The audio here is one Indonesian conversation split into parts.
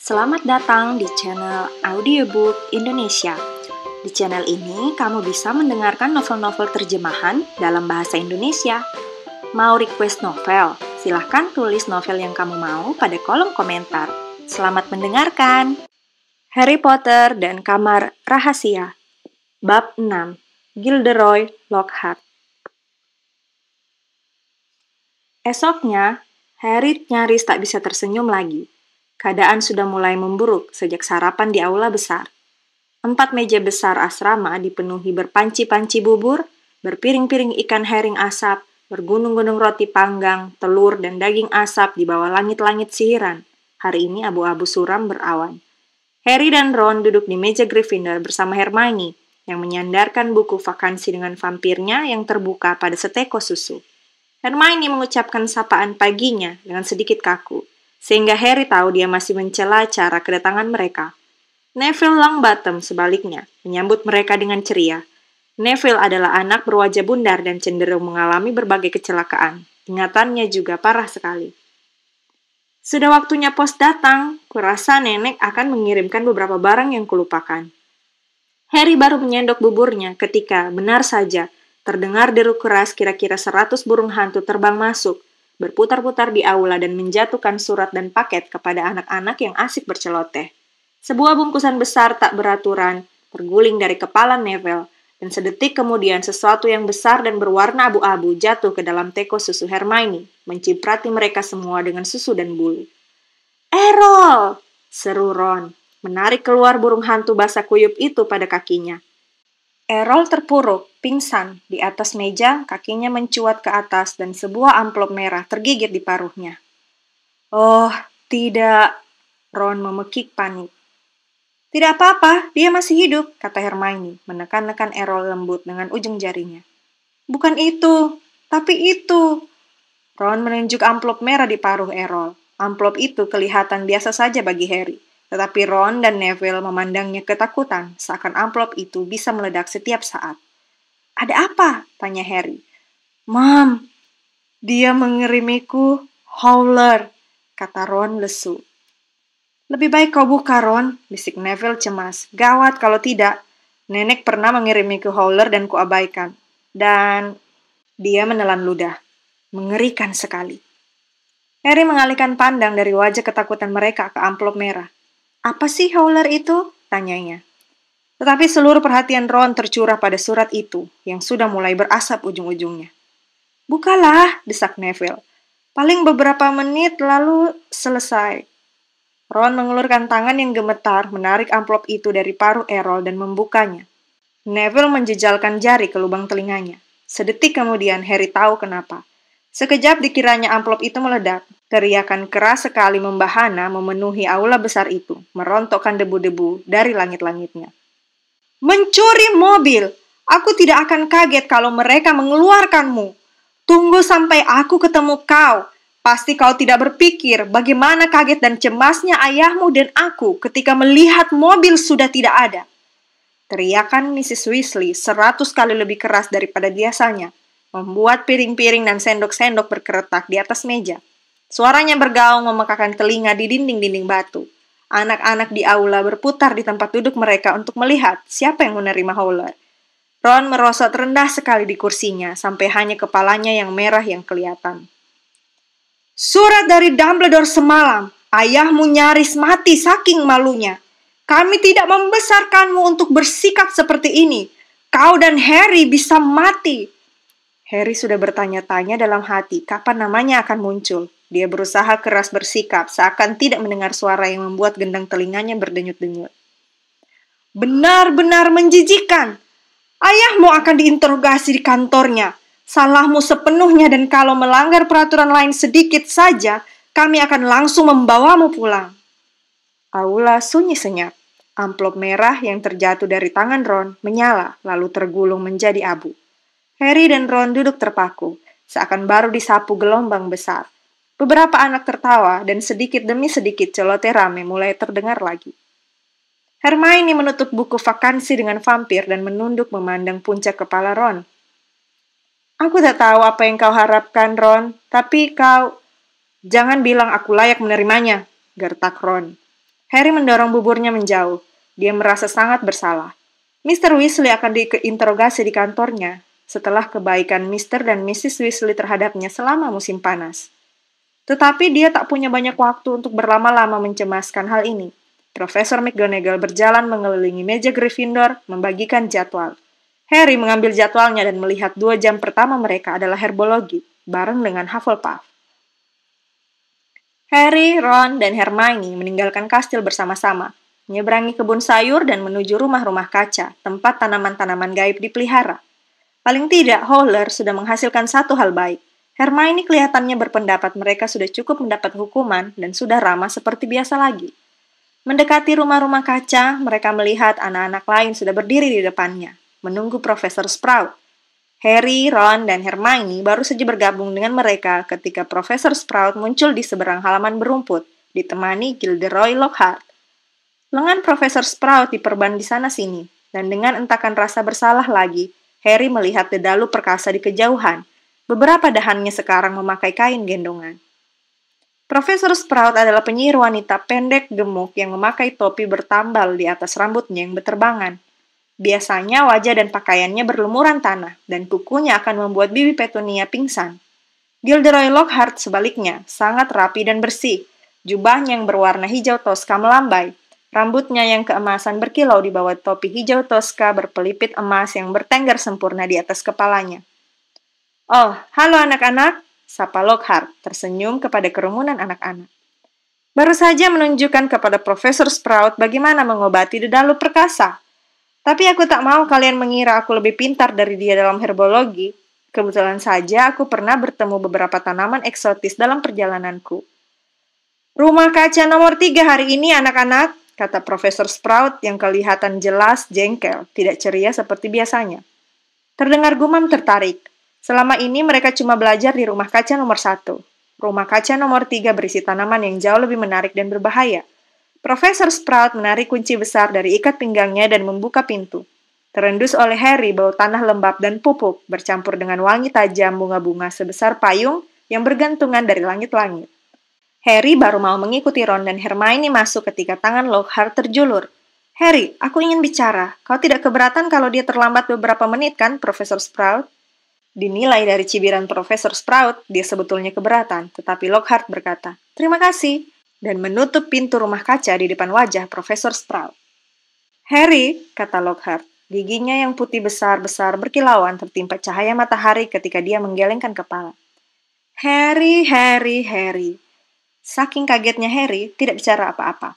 Selamat datang di channel Audiobook Indonesia. Di channel ini, kamu bisa mendengarkan novel-novel terjemahan dalam bahasa Indonesia. Mau request novel? Silahkan tulis novel yang kamu mau pada kolom komentar. Selamat mendengarkan! Harry Potter dan Kamar Rahasia Bab 6 Gilderoy Lockhart. Esoknya, Harry nyaris tak bisa tersenyum lagi. Keadaan sudah mulai memburuk sejak sarapan di aula besar. 4 meja besar asrama dipenuhi berpanci-panci bubur, berpiring-piring ikan herring asap, bergunung-gunung roti panggang, telur, dan daging asap di bawah langit-langit sihiran. Hari ini abu-abu suram berawan. Harry dan Ron duduk di meja Gryffindor bersama Hermione, yang menyandarkan buku vakansi dengan vampirnya yang terbuka pada seteko susu. Hermione mengucapkan sapaan paginya dengan sedikit kaku, sehingga Harry tahu dia masih mencela cara kedatangan mereka. Neville Longbottom sebaliknya menyambut mereka dengan ceria. Neville adalah anak berwajah bundar dan cenderung mengalami berbagai kecelakaan. Ingatannya juga parah sekali. Sudah waktunya pos datang, kurasa nenek akan mengirimkan beberapa barang yang kulupakan. Harry baru menyendok buburnya ketika, benar saja, terdengar deru keras kira-kira 100 burung hantu terbang masuk, berputar-putar di aula dan menjatuhkan surat dan paket kepada anak-anak yang asik berceloteh. Sebuah bungkusan besar tak beraturan terguling dari kepala Neville, dan sedetik kemudian sesuatu yang besar dan berwarna abu-abu jatuh ke dalam teko susu Hermione, menciprati mereka semua dengan susu dan bulu. "Errol!" seru Ron, menarik keluar burung hantu basah kuyup itu pada kakinya. Errol terpuruk, pingsan, di atas meja, kakinya mencuat ke atas dan sebuah amplop merah tergigit di paruhnya. "Oh, tidak," Ron memekik panik. "Tidak apa-apa, dia masih hidup," kata Hermione, menekan-nekan Errol lembut dengan ujung jarinya. "Bukan itu, tapi itu." Ron menunjuk amplop merah di paruh Errol. Amplop itu kelihatan biasa saja bagi Harry. Tetapi Ron dan Neville memandangnya ketakutan, seakan amplop itu bisa meledak setiap saat. "Ada apa?" tanya Harry. "Mom, dia mengirimiku Howler," kata Ron lesu. "Lebih baik kau buka, Ron," bisik Neville cemas. "Gawat kalau tidak. Nenek pernah mengirimiku Howler dan kuabaikan. Dan..." Dia menelan ludah. Mengerikan sekali. Harry mengalihkan pandang dari wajah ketakutan mereka ke amplop merah. "Apa sih Howler itu?" tanyanya. Tetapi seluruh perhatian Ron tercurah pada surat itu, yang sudah mulai berasap ujung-ujungnya. "Bukalah," desak Neville. "Paling beberapa menit lalu selesai." Ron mengulurkan tangan yang gemetar, menarik amplop itu dari paruh Errol dan membukanya. Neville menjejalkan jari ke lubang telinganya. Sedetik kemudian Harry tahu kenapa. Sekejap dikiranya amplop itu meledak. Teriakan keras sekali membahana memenuhi aula besar itu, merontokkan debu-debu dari langit-langitnya. "Mencuri mobil! Aku tidak akan kaget kalau mereka mengeluarkanmu. Tunggu sampai aku ketemu kau. Pasti kau tidak berpikir bagaimana kaget dan cemasnya ayahmu dan aku ketika melihat mobil sudah tidak ada." Teriakan Mrs. Weasley 100 kali lebih keras daripada biasanya, membuat piring-piring dan sendok-sendok berkeretak di atas meja. Suaranya bergaung memekakan telinga di dinding-dinding batu. Anak-anak di aula berputar di tempat duduk mereka untuk melihat siapa yang menerima Howler. Ron merosot rendah sekali di kursinya, sampai hanya kepalanya yang merah yang kelihatan. "Surat dari Dumbledore semalam. Ayahmu nyaris mati saking malunya. Kami tidak membesarkanmu untuk bersikap seperti ini. Kau dan Harry bisa mati." Harry sudah bertanya-tanya dalam hati kapan namanya akan muncul. Dia berusaha keras bersikap, seakan tidak mendengar suara yang membuat gendang telinganya berdenyut-denyut. "Benar-benar menjijikkan. Ayahmu akan diinterogasi di kantornya. Salahmu sepenuhnya dan kalau melanggar peraturan lain sedikit saja, kami akan langsung membawamu pulang." Aula sunyi senyap. Amplop merah yang terjatuh dari tangan Ron menyala lalu tergulung menjadi abu. Harry dan Ron duduk terpaku, seakan baru disapu gelombang besar. Beberapa anak tertawa dan sedikit demi sedikit celoteh rame mulai terdengar lagi. Hermione menutup buku vakansi dengan vampir dan menunduk memandang puncak kepala Ron. "Aku tak tahu apa yang kau harapkan, Ron, tapi kau..." "Jangan bilang aku layak menerimanya," gertak Ron. Harry mendorong buburnya menjauh. Dia merasa sangat bersalah. Mr. Weasley akan diinterogasi di kantornya setelah kebaikan Mr. dan Mrs. Weasley terhadapnya selama musim panas. Tetapi dia tak punya banyak waktu untuk berlama-lama mencemaskan hal ini. Profesor McGonagall berjalan mengelilingi meja Gryffindor, membagikan jadwal. Harry mengambil jadwalnya dan melihat 2 jam pertama mereka adalah herbologi, bareng dengan Hufflepuff. Harry, Ron, dan Hermione meninggalkan kastil bersama-sama, menyeberangi kebun sayur dan menuju rumah-rumah kaca, tempat tanaman-tanaman gaib dipelihara. Paling tidak, Howler sudah menghasilkan satu hal baik. Hermione kelihatannya berpendapat mereka sudah cukup mendapat hukuman dan sudah ramah seperti biasa lagi. Mendekati rumah-rumah kaca, mereka melihat anak-anak lain sudah berdiri di depannya, menunggu Profesor Sprout. Harry, Ron, dan Hermione baru saja bergabung dengan mereka ketika Profesor Sprout muncul di seberang halaman berumput, ditemani Gilderoy Lockhart. Lengan Profesor Sprout diperban di sana-sini, dan dengan entakan rasa bersalah lagi, Harry melihat dedalu perkasa di kejauhan. Beberapa dahannya sekarang memakai kain gendongan. Profesor Sprout adalah penyihir wanita pendek gemuk yang memakai topi bertambal di atas rambutnya yang berterbangan. Biasanya wajah dan pakaiannya berlumuran tanah, dan kukunya akan membuat Bibi Petunia pingsan. Gilderoy Lockhart sebaliknya, sangat rapi dan bersih. Jubahnya yang berwarna hijau toska melambai. Rambutnya yang keemasan berkilau di bawah topi hijau toska berpelipit emas yang bertengger sempurna di atas kepalanya. "Oh, halo anak-anak," sapa Lockhart, tersenyum kepada kerumunan anak-anak. "Baru saja menunjukkan kepada Profesor Sprout bagaimana mengobati dedalu perkasa. Tapi aku tak mau kalian mengira aku lebih pintar dari dia dalam herbologi. Kebetulan saja aku pernah bertemu beberapa tanaman eksotis dalam perjalananku." "Rumah kaca nomor 3 hari ini, anak-anak," kata Profesor Sprout yang kelihatan jelas jengkel, tidak ceria seperti biasanya. Terdengar gumam tertarik. Selama ini mereka cuma belajar di rumah kaca nomor 1. Rumah kaca nomor 3 berisi tanaman yang jauh lebih menarik dan berbahaya. Profesor Sprout menarik kunci besar dari ikat pinggangnya dan membuka pintu. Terendus oleh Harry bau tanah lembab dan pupuk, bercampur dengan wangi tajam bunga-bunga sebesar payung yang bergantungan dari langit-langit. Harry baru mau mengikuti Ron dan Hermione masuk ketika tangan Lockhart terjulur. "Harry, aku ingin bicara. Kau tidak keberatan kalau dia terlambat beberapa menit kan, Profesor Sprout?" Dinilai dari cibiran Profesor Sprout, dia sebetulnya keberatan, tetapi Lockhart berkata, "Terima kasih," dan menutup pintu rumah kaca di depan wajah Profesor Sprout. "Harry," kata Lockhart, giginya yang putih besar-besar berkilauan tertimpa cahaya matahari ketika dia menggelengkan kepala. "Harry, Harry, Harry." Saking kagetnya Harry, tidak bicara apa-apa.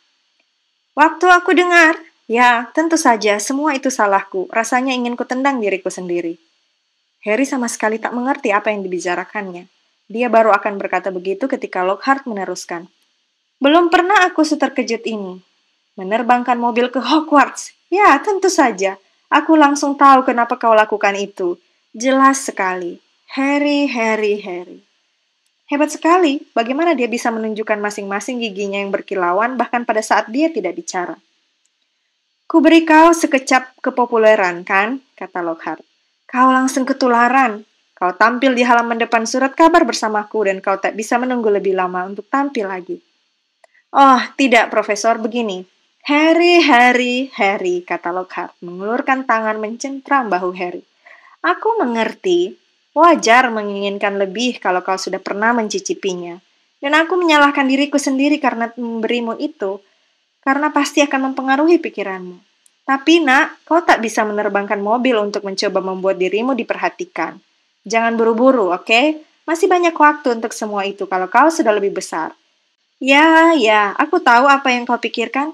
"Waktu aku dengar, ya, tentu saja semua itu salahku, rasanya ingin kutendang diriku sendiri." Harry sama sekali tak mengerti apa yang dibicarakannya. Dia baru akan berkata begitu ketika Lockhart meneruskan. "Belum pernah aku seterkejut ini. Menerbangkan mobil ke Hogwarts. Ya, tentu saja. Aku langsung tahu kenapa kau lakukan itu. Jelas sekali. Harry, Harry, Harry." Hebat sekali, bagaimana dia bisa menunjukkan masing-masing giginya yang berkilauan bahkan pada saat dia tidak bicara. "Ku beri kau sekecap kepopuleran, kan?" kata Lockhart. "Kau langsung ketularan. Kau tampil di halaman depan surat kabar bersamaku dan kau tak bisa menunggu lebih lama untuk tampil lagi." "Oh, tidak, Profesor, begini. Harry, Harry, Harry," kata Lockhart, mengulurkan tangan mencengkram bahu Harry. "Aku mengerti. Wajar menginginkan lebih kalau kau sudah pernah mencicipinya. Dan aku menyalahkan diriku sendiri karena memberimu itu, karena pasti akan mempengaruhi pikiranmu. Tapi, nak, kau tak bisa menerbangkan mobil untuk mencoba membuat dirimu diperhatikan. Jangan buru-buru, oke? Masih banyak waktu untuk semua itu kalau kau sudah lebih besar." Ya, aku tahu apa yang kau pikirkan.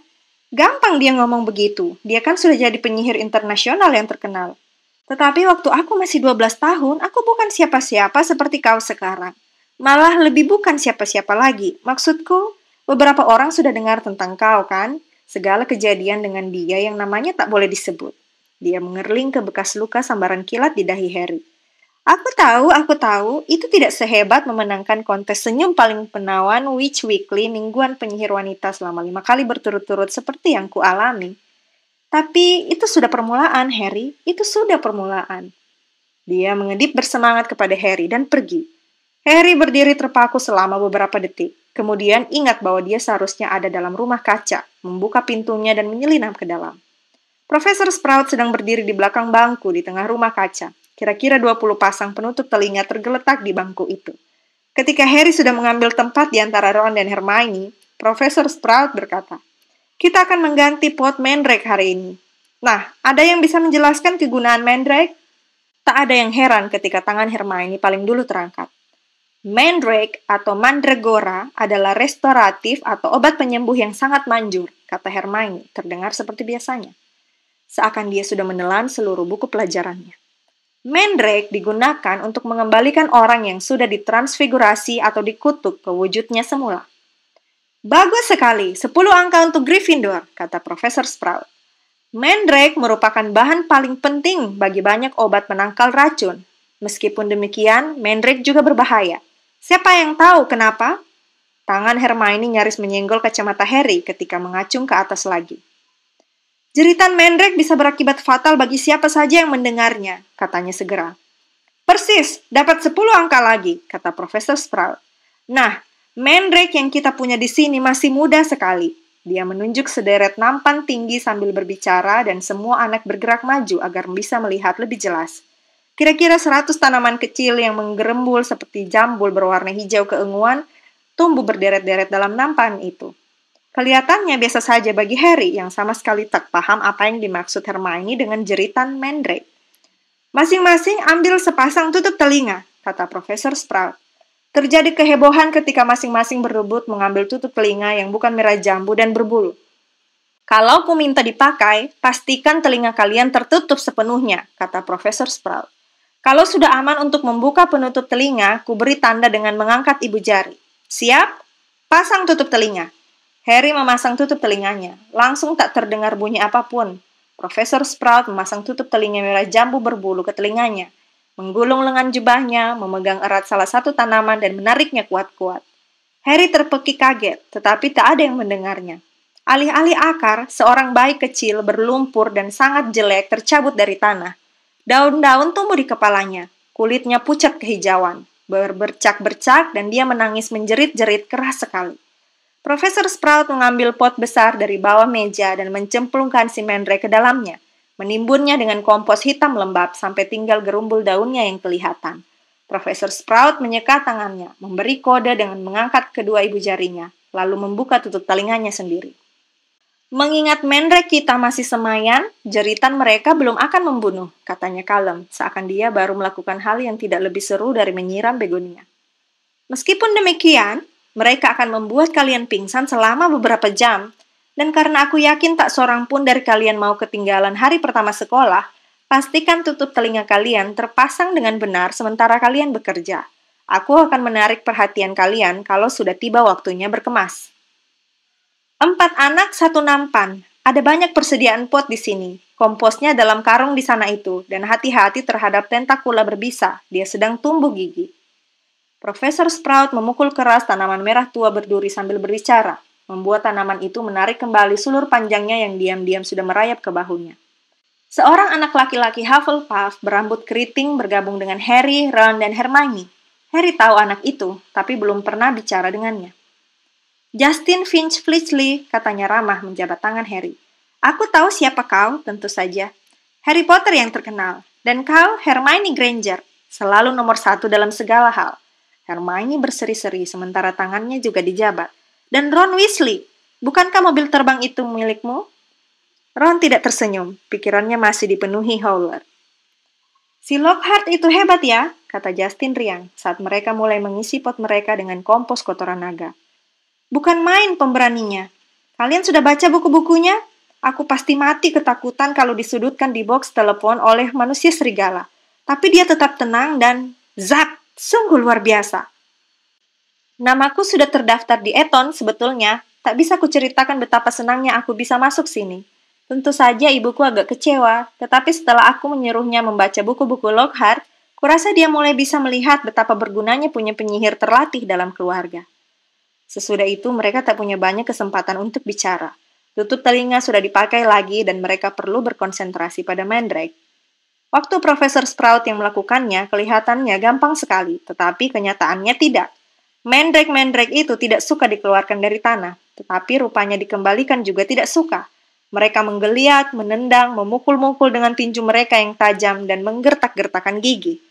Gampang dia ngomong begitu. Dia kan sudah jadi penyihir internasional yang terkenal. Tetapi waktu aku masih 12 tahun, aku bukan siapa-siapa seperti kau sekarang. Malah lebih bukan siapa-siapa lagi. Maksudku, beberapa orang sudah dengar tentang kau, kan? Segala kejadian dengan dia yang namanya tak boleh disebut. Dia mengerling ke bekas luka sambaran kilat di dahi Harry. Aku tahu, itu tidak sehebat memenangkan kontes senyum paling penawan Witch Weekly mingguan penyihir wanita selama 5 kali berturut-turut seperti yang kualami. Tapi itu sudah permulaan, Harry. Itu sudah permulaan. Dia mengedip bersemangat kepada Harry dan pergi. Harry berdiri terpaku selama beberapa detik. Kemudian ingat bahwa dia seharusnya ada dalam rumah kaca, membuka pintunya dan menyelinap ke dalam. Profesor Sprout sedang berdiri di belakang bangku di tengah rumah kaca. Kira-kira 20 pasang penutup telinga tergeletak di bangku itu. Ketika Harry sudah mengambil tempat di antara Ron dan Hermione, Profesor Sprout berkata, "Kita akan mengganti pot Mandrake hari ini. Nah, ada yang bisa menjelaskan kegunaan Mandrake?" Tak ada yang heran ketika tangan Hermione paling dulu terangkat. Mandrake atau Mandragora adalah restoratif atau obat penyembuh yang sangat manjur, kata Hermione, terdengar seperti biasanya. Seakan dia sudah menelan seluruh buku pelajarannya. Mandrake digunakan untuk mengembalikan orang yang sudah ditransfigurasi atau dikutuk ke wujudnya semula. Bagus sekali, 10 angka untuk Gryffindor, kata Profesor Sprout. Mandrake merupakan bahan paling penting bagi banyak obat penangkal racun. Meskipun demikian, Mandrake juga berbahaya. Siapa yang tahu kenapa? Tangan Hermione nyaris menyenggol kacamata Harry ketika mengacung ke atas lagi. Jeritan Mandrake bisa berakibat fatal bagi siapa saja yang mendengarnya, katanya segera. Persis, dapat 10 angka lagi, kata Profesor Sprout. Nah, Mandrake yang kita punya di sini masih muda sekali. Dia menunjuk sederet nampan tinggi sambil berbicara dan semua anak bergerak maju agar bisa melihat lebih jelas. Kira-kira 100 tanaman kecil yang menggerembul seperti jambul berwarna hijau keunguan tumbuh berderet-deret dalam nampan itu. Kelihatannya biasa saja bagi Harry yang sama sekali tak paham apa yang dimaksud Hermione dengan jeritan Mandrake. Masing-masing ambil sepasang tutup telinga, kata Profesor Sprout. Terjadi kehebohan ketika masing-masing berebut mengambil tutup telinga yang bukan merah jambu dan berbulu. Kalau ku minta dipakai, pastikan telinga kalian tertutup sepenuhnya, kata Profesor Sprout. Kalau sudah aman untuk membuka penutup telinga, ku beri tanda dengan mengangkat ibu jari. Siap? Pasang tutup telinga. Harry memasang tutup telinganya. Langsung tak terdengar bunyi apapun. Profesor Sprout memasang tutup telinga merah jambu berbulu ke telinganya. Menggulung lengan jubahnya, memegang erat salah satu tanaman dan menariknya kuat-kuat. Harry terpekik kaget, tetapi tak ada yang mendengarnya. Alih-alih akar, seorang bayi kecil berlumpur dan sangat jelek tercabut dari tanah. Daun-daun tumbuh di kepalanya, kulitnya pucat kehijauan, berbercak-bercak dan dia menangis menjerit-jerit keras sekali. Profesor Sprout mengambil pot besar dari bawah meja dan mencemplungkan si Mandrake ke dalamnya, menimbunnya dengan kompos hitam lembab sampai tinggal gerumbul daunnya yang kelihatan. Profesor Sprout menyeka tangannya, memberi kode dengan mengangkat kedua ibu jarinya, lalu membuka tutup telinganya sendiri. Mengingat Mandrake kita masih semayan, jeritan mereka belum akan membunuh, katanya kalem, seakan dia baru melakukan hal yang tidak lebih seru dari menyiram begonia. Meskipun demikian, mereka akan membuat kalian pingsan selama beberapa jam, dan karena aku yakin tak seorang pun dari kalian mau ketinggalan hari pertama sekolah, pastikan tutup telinga kalian terpasang dengan benar sementara kalian bekerja. Aku akan menarik perhatian kalian kalau sudah tiba waktunya berkemas. 4 anak, 1 nampan. Ada banyak persediaan pot di sini. Komposnya dalam karung di sana itu, dan hati-hati terhadap tentakula berbisa. Dia sedang tumbuh gigi. Profesor Sprout memukul keras tanaman merah tua berduri sambil berbicara, membuat tanaman itu menarik kembali sulur panjangnya yang diam-diam sudah merayap ke bahunya. Seorang anak laki-laki Hufflepuff berambut keriting bergabung dengan Harry, Ron, dan Hermione. Harry tahu anak itu, tapi belum pernah bicara dengannya. Justin Finch Fletchley, katanya ramah menjabat tangan Harry. Aku tahu siapa kau, tentu saja. Harry Potter yang terkenal. Dan kau, Hermione Granger, selalu nomor 1 dalam segala hal. Hermione berseri-seri sementara tangannya juga dijabat. Dan Ron Weasley, bukankah mobil terbang itu milikmu? Ron tidak tersenyum, pikirannya masih dipenuhi Howler. Si Lockhart itu hebat ya, kata Justin riang saat mereka mulai mengisi pot mereka dengan kompos kotoran naga. Bukan main pemberaninya. Kalian sudah baca buku-bukunya? Aku pasti mati ketakutan kalau disudutkan di box telepon oleh manusia serigala. Tapi dia tetap tenang dan zap, sungguh luar biasa. Namaku sudah terdaftar di Eton sebetulnya. Tak bisa kuceritakan betapa senangnya aku bisa masuk sini. Tentu saja ibuku agak kecewa, tetapi setelah aku menyuruhnya membaca buku-buku Lockhart, kurasa dia mulai bisa melihat betapa bergunanya punya penyihir terlatih dalam keluarga. Sesudah itu mereka tak punya banyak kesempatan untuk bicara. Tutup telinga sudah dipakai lagi dan mereka perlu berkonsentrasi pada Mandrake. Waktu Profesor Sprout yang melakukannya, kelihatannya gampang sekali, tetapi kenyataannya tidak. Mandrake-mandrake itu tidak suka dikeluarkan dari tanah, tetapi rupanya dikembalikan juga tidak suka. Mereka menggeliat, menendang, memukul-mukul dengan tinju mereka yang tajam dan menggertak-gertakkan gigi.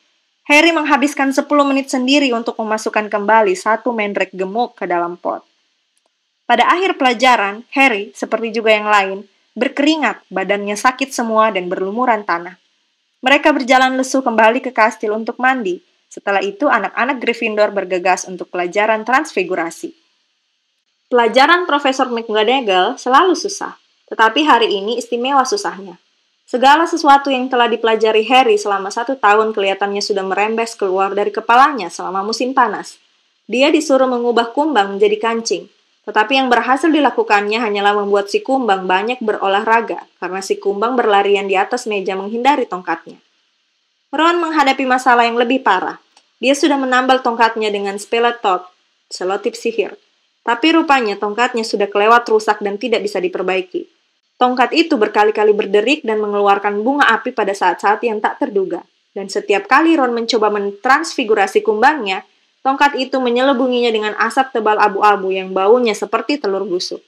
Harry menghabiskan 10 menit sendiri untuk memasukkan kembali satu mandrake gemuk ke dalam pot. Pada akhir pelajaran, Harry, seperti juga yang lain, berkeringat, badannya sakit semua dan berlumuran tanah. Mereka berjalan lesu kembali ke kastil untuk mandi. Setelah itu, anak-anak Gryffindor bergegas untuk pelajaran transfigurasi. Pelajaran Profesor McGonagall selalu susah, tetapi hari ini istimewa susahnya. Segala sesuatu yang telah dipelajari Harry selama 1 tahun kelihatannya sudah merembes keluar dari kepalanya selama musim panas. Dia disuruh mengubah kumbang menjadi kancing, tetapi yang berhasil dilakukannya hanyalah membuat si kumbang banyak berolahraga, karena si kumbang berlarian di atas meja menghindari tongkatnya. Ron menghadapi masalah yang lebih parah. Dia sudah menambal tongkatnya dengan Spelotop, selotip sihir. Tapi rupanya tongkatnya sudah kelewat rusak dan tidak bisa diperbaiki. Tongkat itu berkali-kali berderik dan mengeluarkan bunga api pada saat-saat yang tak terduga. Dan setiap kali Ron mencoba mentransfigurasi kumbangnya, tongkat itu menyelubunginya dengan asap tebal abu-abu yang baunya seperti telur busuk.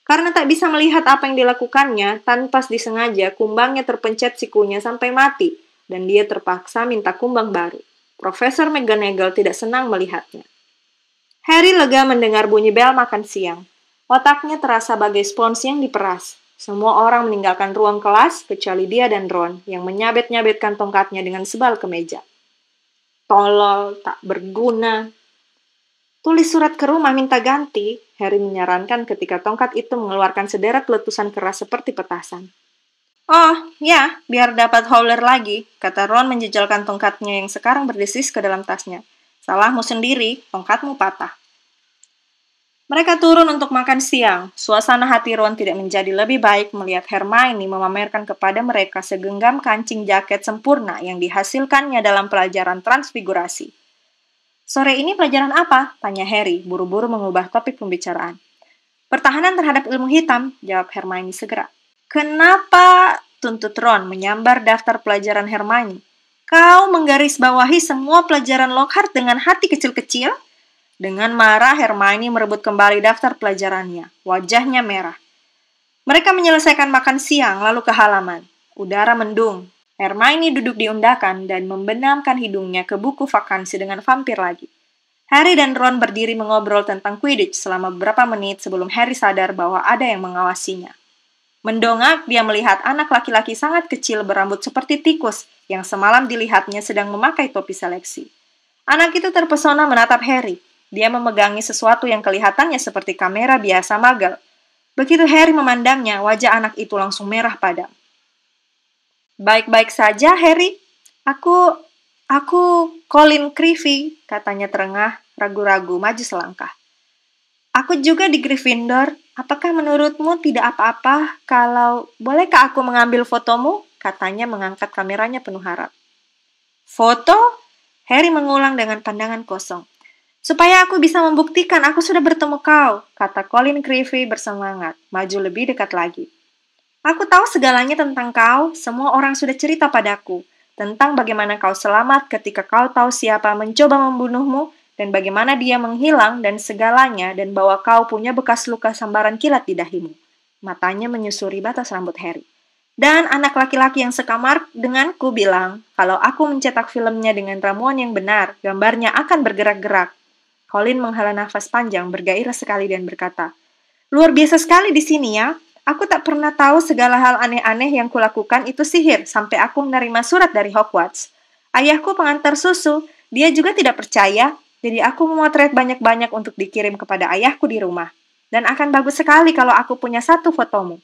Karena tak bisa melihat apa yang dilakukannya, tanpa disengaja kumbangnya terpencet sikunya sampai mati, dan dia terpaksa minta kumbang baru. Profesor McGonagall tidak senang melihatnya. Harry lega mendengar bunyi bel makan siang. Otaknya terasa bagai spons yang diperas. Semua orang meninggalkan ruang kelas, kecuali dia dan Ron, yang menyabet-nyabetkan tongkatnya dengan sebal ke meja. Tolol, tak berguna. Tulis surat ke rumah minta ganti, Harry menyarankan ketika tongkat itu mengeluarkan sederet letusan keras seperti petasan. Oh, ya, biar dapat howler lagi, kata Ron menjejalkan tongkatnya yang sekarang berdesis ke dalam tasnya. Salahmu sendiri, tongkatmu patah. Mereka turun untuk makan siang. Suasana hati Ron tidak menjadi lebih baik melihat Hermione memamerkan kepada mereka segenggam kancing jaket sempurna yang dihasilkannya dalam pelajaran transfigurasi. Sore ini pelajaran apa? Tanya Harry, buru-buru mengubah topik pembicaraan. Pertahanan terhadap ilmu hitam, jawab Hermione segera. Kenapa? Tuntut Ron menyambar daftar pelajaran Hermione. Kau menggarisbawahi semua pelajaran Lockhart dengan hati kecil-kecil? Dengan marah, Hermione merebut kembali daftar pelajarannya. Wajahnya merah. Mereka menyelesaikan makan siang, lalu ke halaman. Udara mendung. Hermione duduk di undakan dan membenamkan hidungnya ke buku vakansi dengan vampir lagi. Harry dan Ron berdiri mengobrol tentang Quidditch selama beberapa menit sebelum Harry sadar bahwa ada yang mengawasinya. Mendongak, dia melihat anak laki-laki sangat kecil berambut seperti tikus yang semalam dilihatnya sedang memakai topi seleksi. Anak itu terpesona menatap Harry. Dia memegangi sesuatu yang kelihatannya seperti kamera biasa magal. Begitu Harry memandangnya, wajah anak itu langsung merah padam. Baik-baik saja, Harry. Aku Colin Creevy, katanya terengah, ragu-ragu maju selangkah. Aku juga di Gryffindor. Apakah menurutmu tidak apa-apa kalau... Bolehkah aku mengambil fotomu? Katanya mengangkat kameranya penuh harap. Foto? Harry mengulang dengan pandangan kosong. Supaya aku bisa membuktikan aku sudah bertemu kau, kata Colin Creevy bersemangat, maju lebih dekat lagi. Aku tahu segalanya tentang kau, semua orang sudah cerita padaku, tentang bagaimana kau selamat ketika kau tahu siapa mencoba membunuhmu, dan bagaimana dia menghilang dan segalanya, dan bahwa kau punya bekas luka sambaran kilat di dahimu. Matanya menyusuri batas rambut Harry. Dan anak laki-laki yang sekamar denganku bilang, kalau aku mencetak filmnya dengan ramuan yang benar, gambarnya akan bergerak-gerak. Colin menghela nafas panjang, bergairah sekali dan berkata, luar biasa sekali di sini ya. Aku tak pernah tahu segala hal aneh-aneh yang kulakukan itu sihir, sampai aku menerima surat dari Hogwarts. Ayahku pengantar susu, dia juga tidak percaya, jadi aku memotret banyak-banyak untuk dikirim kepada ayahku di rumah. Dan akan bagus sekali kalau aku punya satu fotomu.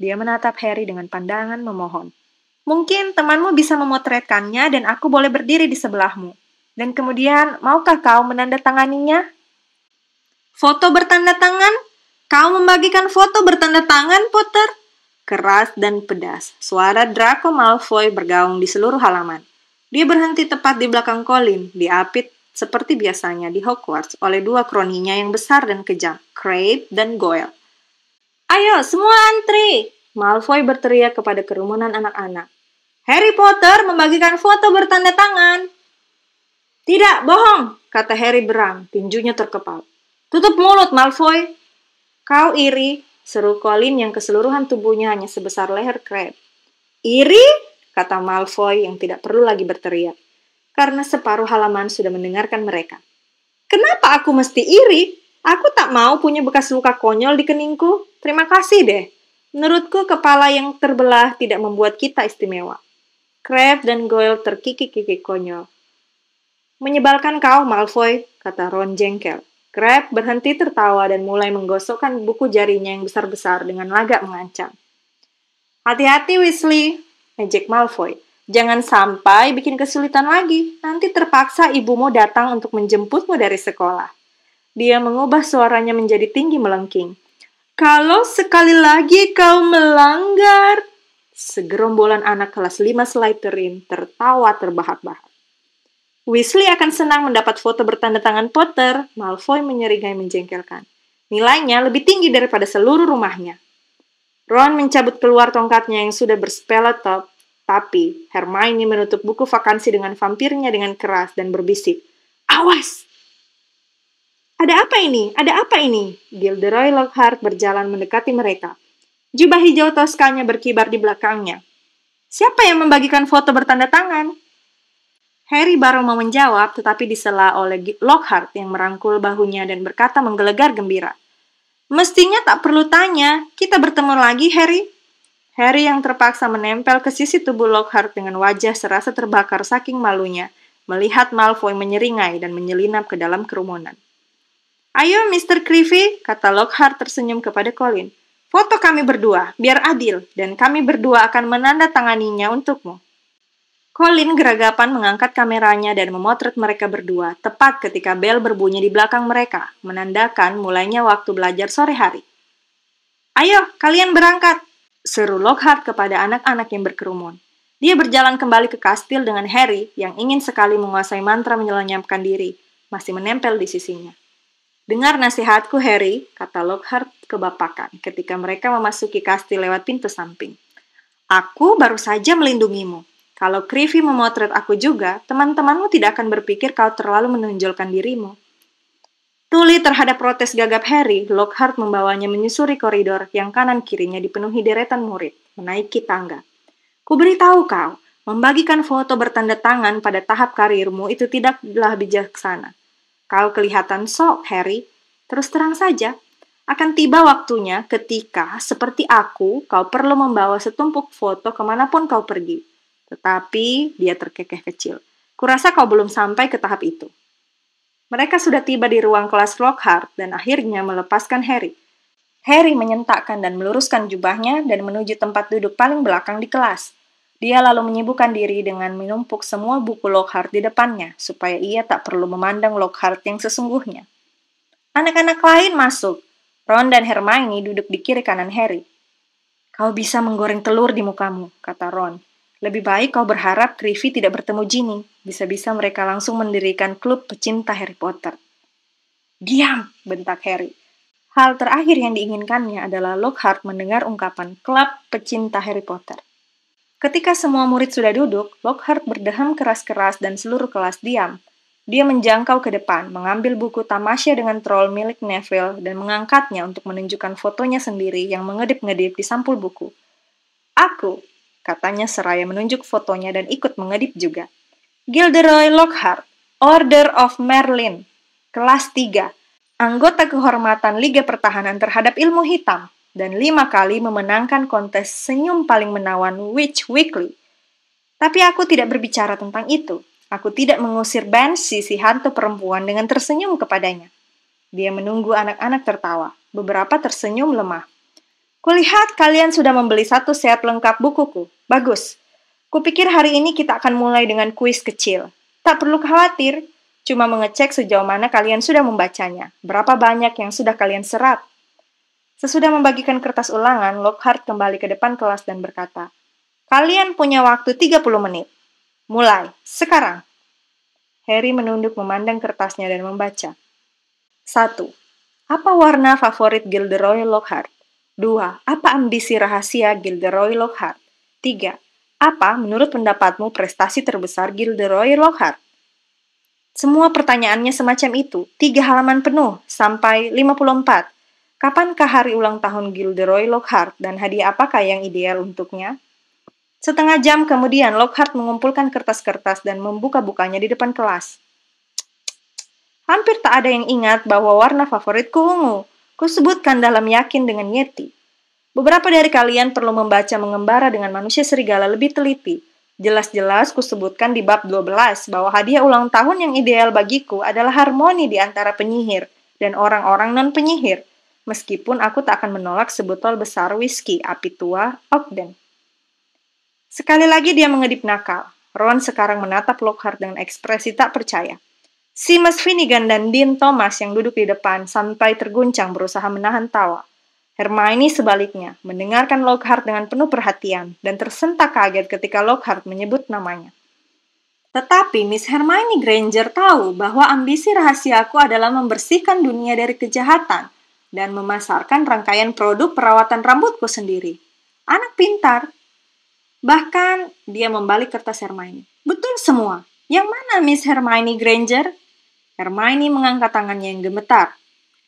Dia menatap Harry dengan pandangan memohon. Mungkin temanmu bisa memotretkannya dan aku boleh berdiri di sebelahmu. Dan kemudian, maukah kau menandatanganinya? Foto bertanda tangan? Kau membagikan foto bertanda tangan, Potter? Keras dan pedas, suara Draco Malfoy bergaung di seluruh halaman. Dia berhenti tepat di belakang Colin, diapit seperti biasanya di Hogwarts oleh dua kroninya yang besar dan kejam, Crabbe dan Goyle. Ayo, semua antri! Malfoy berteriak kepada kerumunan anak-anak. Harry Potter membagikan foto bertanda tangan. Tidak, bohong, kata Harry berang, tinjunya terkepal. Tutup mulut, Malfoy. Kau iri, seru Colin yang keseluruhan tubuhnya hanya sebesar leher Crabbe. Iri? Kata Malfoy yang tidak perlu lagi berteriak, karena separuh halaman sudah mendengarkan mereka. Kenapa aku mesti iri? Aku tak mau punya bekas luka konyol di keningku. Terima kasih deh. Menurutku kepala yang terbelah tidak membuat kita istimewa. Crabbe dan Goyle terkikik-kikik konyol. Menyebalkan kau, Malfoy, kata Ron jengkel. Crabbe berhenti tertawa dan mulai menggosokkan buku jarinya yang besar-besar dengan lagak mengancam. Hati-hati, Weasley, ejek Malfoy. Jangan sampai bikin kesulitan lagi. Nanti terpaksa ibumu datang untuk menjemputmu dari sekolah. Dia mengubah suaranya menjadi tinggi melengking. Kalau sekali lagi kau melanggar. Segerombolan anak kelas 5 Slytherin tertawa terbahak-bahak. Weasley akan senang mendapat foto bertanda tangan Potter, Malfoy menyeringai menjengkelkan. Nilainya lebih tinggi daripada seluruh rumahnya. Ron mencabut keluar tongkatnya yang sudah berspeleotop, tapi Hermione menutup buku vakansi dengan vampirnya dengan keras dan berbisik. Awas! Ada apa ini? Ada apa ini? Gilderoy Lockhart berjalan mendekati mereka. Jubah hijau toskanya berkibar di belakangnya. Siapa yang membagikan foto bertanda tangan? Harry baru mau menjawab, tetapi disela oleh Lockhart yang merangkul bahunya dan berkata menggelegar gembira. Mestinya tak perlu tanya, kita bertemu lagi, Harry. Harry yang terpaksa menempel ke sisi tubuh Lockhart dengan wajah serasa terbakar saking malunya, melihat Malfoy menyeringai dan menyelinap ke dalam kerumunan. Ayo, Mr. Creevy, kata Lockhart tersenyum kepada Colin. Foto kami berdua, biar adil, dan kami berdua akan menandatanganinya untukmu. Colin geragapan mengangkat kameranya dan memotret mereka berdua, tepat ketika bel berbunyi di belakang mereka, menandakan mulainya waktu belajar sore hari. Ayo, kalian berangkat, seru Lockhart kepada anak-anak yang berkerumun. Dia berjalan kembali ke kastil dengan Harry yang ingin sekali menguasai mantra menyelenyapkan diri, masih menempel di sisinya. Dengar nasihatku, Harry, kata Lockhart kebapakan ketika mereka memasuki kastil lewat pintu samping. Aku baru saja melindungimu. Kalau Creevy memotret aku juga, teman-temanmu tidak akan berpikir kau terlalu menonjolkan dirimu. Tuli terhadap protes gagap Harry, Lockhart membawanya menyusuri koridor yang kanan-kirinya dipenuhi deretan murid, menaiki tangga. Kuberitahu kau, membagikan foto bertanda tangan pada tahap karirmu itu tidaklah bijaksana. Kau kelihatan sok, Harry. Terus terang saja, akan tiba waktunya ketika, seperti aku, kau perlu membawa setumpuk foto kemanapun kau pergi. Tetapi dia terkekeh kecil. Kurasa kau belum sampai ke tahap itu. Mereka sudah tiba di ruang kelas Lockhart dan akhirnya melepaskan Harry. Harry menyentakkan dan meluruskan jubahnya dan menuju tempat duduk paling belakang di kelas. Dia lalu menyibukkan diri dengan menumpuk semua buku Lockhart di depannya, supaya ia tak perlu memandang Lockhart yang sesungguhnya. Anak-anak lain masuk. Ron dan Hermione duduk di kiri kanan Harry. Kau bisa menggoreng telur di mukamu, kata Ron. Lebih baik kau berharap Creevy tidak bertemu Ginny. Bisa-bisa mereka langsung mendirikan klub pecinta Harry Potter. Diam, bentak Harry. Hal terakhir yang diinginkannya adalah Lockhart mendengar ungkapan klub pecinta Harry Potter. Ketika semua murid sudah duduk, Lockhart berdeham keras-keras dan seluruh kelas diam. Dia menjangkau ke depan, mengambil buku Tamasya dengan Troll milik Neville dan mengangkatnya untuk menunjukkan fotonya sendiri yang mengedip-ngedip di sampul buku. Aku, katanya seraya menunjuk fotonya dan ikut mengedip juga. Gilderoy Lockhart, Order of Merlin, kelas 3, anggota kehormatan Liga Pertahanan terhadap Ilmu Hitam, dan 5 kali memenangkan kontes senyum paling menawan Witch Weekly. Tapi aku tidak berbicara tentang itu. Aku tidak mengusir Banshee si hantu perempuan dengan tersenyum kepadanya. Dia menunggu anak-anak tertawa. Beberapa tersenyum lemah. Kulihat kalian sudah membeli 1 set lengkap bukuku. Bagus. Kupikir hari ini kita akan mulai dengan kuis kecil. Tak perlu khawatir, cuma mengecek sejauh mana kalian sudah membacanya. Berapa banyak yang sudah kalian serap. Sesudah membagikan kertas ulangan, Lockhart kembali ke depan kelas dan berkata, kalian punya waktu 30 menit. Mulai, sekarang. Harry menunduk memandang kertasnya dan membaca. 1. Apa warna favorit Gilderoy Lockhart? 2. Apa ambisi rahasia Gilderoy Lockhart? 3. Apa, menurut pendapatmu, prestasi terbesar Gilderoy Lockhart? Semua pertanyaannya semacam itu, 3 halaman penuh, sampai 54. Kapankah hari ulang tahun Gilderoy Lockhart dan hadiah apakah yang ideal untuknya? Setengah jam kemudian, Lockhart mengumpulkan kertas-kertas dan membuka-bukanya di depan kelas. Hampir tak ada yang ingat bahwa warna favoritku ungu. Kusebutkan dalam yakin dengan Yeti. Beberapa dari kalian perlu membaca mengembara dengan manusia serigala lebih teliti. Jelas-jelas kusebutkan di bab 12 bahwa hadiah ulang tahun yang ideal bagiku adalah harmoni di antara penyihir dan orang-orang non-penyihir. Meskipun aku tak akan menolak sebotol besar whisky api tua Ogden. Sekali lagi dia mengedip nakal. Ron sekarang menatap Lockhart dengan ekspresi tak percaya. Seamus Finnegan dan Dean Thomas yang duduk di depan sampai terguncang berusaha menahan tawa. Hermione sebaliknya, mendengarkan Lockhart dengan penuh perhatian dan tersentak kaget ketika Lockhart menyebut namanya. Tetapi Miss Hermione Granger tahu bahwa ambisi rahasiaku adalah membersihkan dunia dari kejahatan dan memasarkan rangkaian produk perawatan rambutku sendiri. Anak pintar. Bahkan, dia membalik kertas Hermione. Betul semua. Yang mana Miss Hermione Granger? Hermione mengangkat tangannya yang gemetar.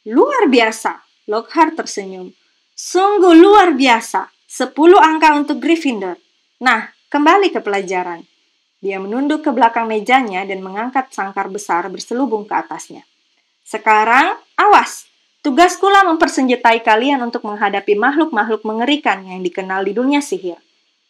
Luar biasa, Lockhart tersenyum. Sungguh luar biasa. 10 angka untuk Gryffindor. Nah, kembali ke pelajaran. Dia menunduk ke belakang mejanya dan mengangkat sangkar besar berselubung ke atasnya. Sekarang, awas. Tugaskulah mempersenjatai kalian untuk menghadapi makhluk-makhluk mengerikan yang dikenal di dunia sihir.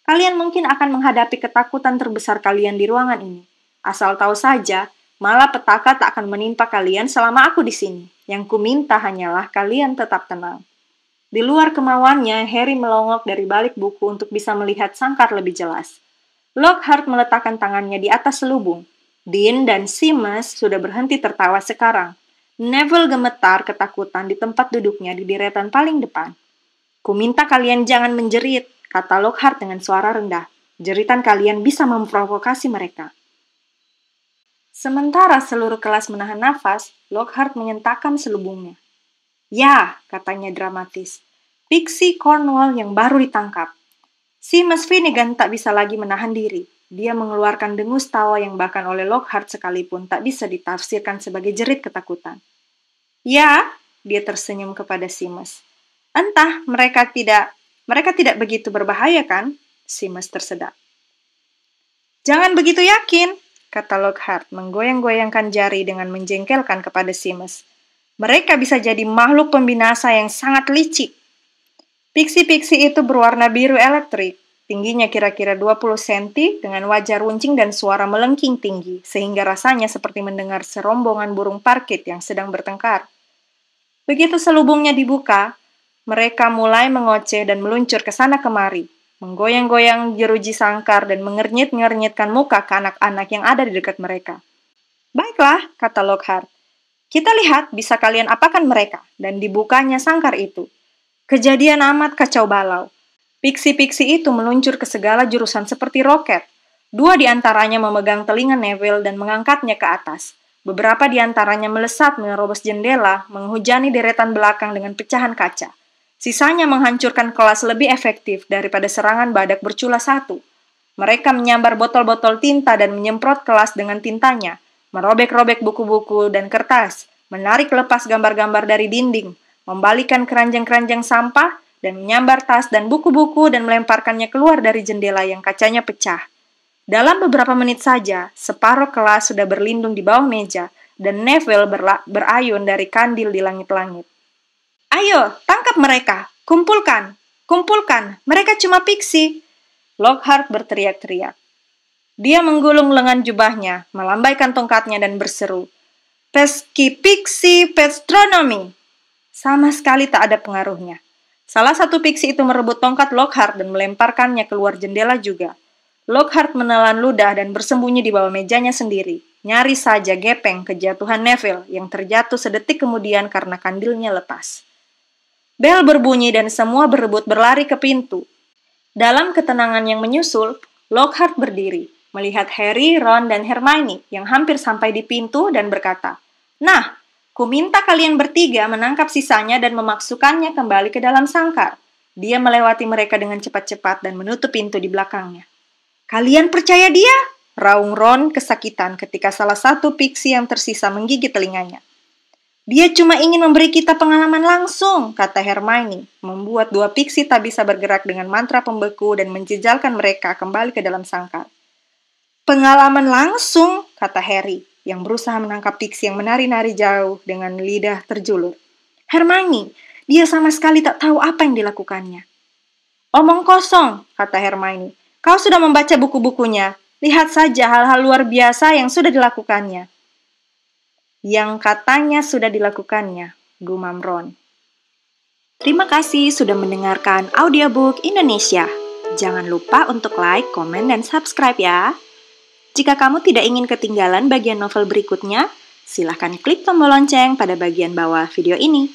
Kalian mungkin akan menghadapi ketakutan terbesar kalian di ruangan ini. Asal tahu saja, malapetaka tak akan menimpa kalian selama aku di sini. Yang kuminta hanyalah kalian tetap tenang. Di luar kemauannya, Harry melongok dari balik buku untuk bisa melihat sangkar lebih jelas. Lockhart meletakkan tangannya di atas selubung. Dean dan Seamus sudah berhenti tertawa sekarang. Neville gemetar ketakutan di tempat duduknya di deretan paling depan. Kuminta kalian jangan menjerit, kata Lockhart dengan suara rendah. Jeritan kalian bisa memprovokasi mereka. Sementara seluruh kelas menahan nafas, Lockhart menyentakkan selubungnya. Ya, katanya dramatis. Pixie Cornwall yang baru ditangkap. Seamus Finnegan tak bisa lagi menahan diri. Dia mengeluarkan dengus tawa yang bahkan oleh Lockhart sekalipun tak bisa ditafsirkan sebagai jerit ketakutan. Ya, dia tersenyum kepada Seamus. Entah, mereka tidak begitu berbahaya kan? Seamus tersedak. Jangan begitu yakin, kata Lockhart menggoyang-goyangkan jari dengan menjengkelkan kepada Seamus. Mereka bisa jadi makhluk pembinasa yang sangat licik. Pixie-pixie itu berwarna biru elektrik, tingginya kira-kira 20 cm dengan wajah runcing dan suara melengking tinggi, sehingga rasanya seperti mendengar serombongan burung parkit yang sedang bertengkar. Begitu selubungnya dibuka, mereka mulai mengoceh dan meluncur ke sana kemari, menggoyang-goyang jeruji sangkar dan mengernyit-ngernyitkan muka ke anak-anak yang ada di dekat mereka. Baiklah, kata Lockhart. Kita lihat bisa kalian apakan mereka, dan dibukanya sangkar itu. Kejadian amat kacau balau. Pixie-pixie itu meluncur ke segala jurusan seperti roket. 2 di antaranya memegang telinga Neville dan mengangkatnya ke atas. Beberapa di antaranya melesat menerobos jendela, menghujani deretan belakang dengan pecahan kaca. Sisanya menghancurkan kelas lebih efektif daripada serangan badak bercula 1. Mereka menyambar botol-botol tinta dan menyemprot kelas dengan tintanya, merobek-robek buku-buku dan kertas, menarik lepas gambar-gambar dari dinding, membalikan keranjang-keranjang sampah, dan menyambar tas dan buku-buku dan melemparkannya keluar dari jendela yang kacanya pecah. Dalam beberapa menit saja, separuh kelas sudah berlindung di bawah meja, dan Neville berayun dari kandil di langit-langit. Ayo, tangkap mereka! Kumpulkan! Kumpulkan! Mereka cuma pixie! Lockhart berteriak-teriak. Dia menggulung lengan jubahnya, melambaikan tongkatnya dan berseru, Pesky Pixie Pestronomy! Sama sekali tak ada pengaruhnya. Salah satu pixie itu merebut tongkat Lockhart dan melemparkannya keluar jendela juga. Lockhart menelan ludah dan bersembunyi di bawah mejanya sendiri. Nyaris saja gepeng kejatuhan Neville yang terjatuh sedetik kemudian karena kandilnya lepas. Bel berbunyi dan semua berebut berlari ke pintu. Dalam ketenangan yang menyusul, Lockhart berdiri, melihat Harry, Ron, dan Hermione yang hampir sampai di pintu dan berkata, Nah, kuminta kalian bertiga menangkap sisanya dan memasukkannya kembali ke dalam sangkar. Dia melewati mereka dengan cepat-cepat dan menutup pintu di belakangnya. Kalian percaya dia? Raung Ron kesakitan ketika salah satu piksi yang tersisa menggigit telinganya. Dia cuma ingin memberi kita pengalaman langsung, kata Hermione, membuat dua piksi tak bisa bergerak dengan mantra pembeku dan menjejalkan mereka kembali ke dalam sangkar. Pengalaman langsung, kata Harry, yang berusaha menangkap piksi yang menari-nari jauh dengan lidah terjulur. Hermione, dia sama sekali tak tahu apa yang dilakukannya. Omong kosong, kata Hermione. Kau sudah membaca buku-bukunya. Lihat saja hal-hal luar biasa yang sudah dilakukannya. Yang katanya sudah dilakukannya, gumam Ron. Terima kasih sudah mendengarkan audiobook Indonesia. Jangan lupa untuk like, komen, dan subscribe ya. Jika kamu tidak ingin ketinggalan bagian novel berikutnya, silahkan klik tombol lonceng pada bagian bawah video ini.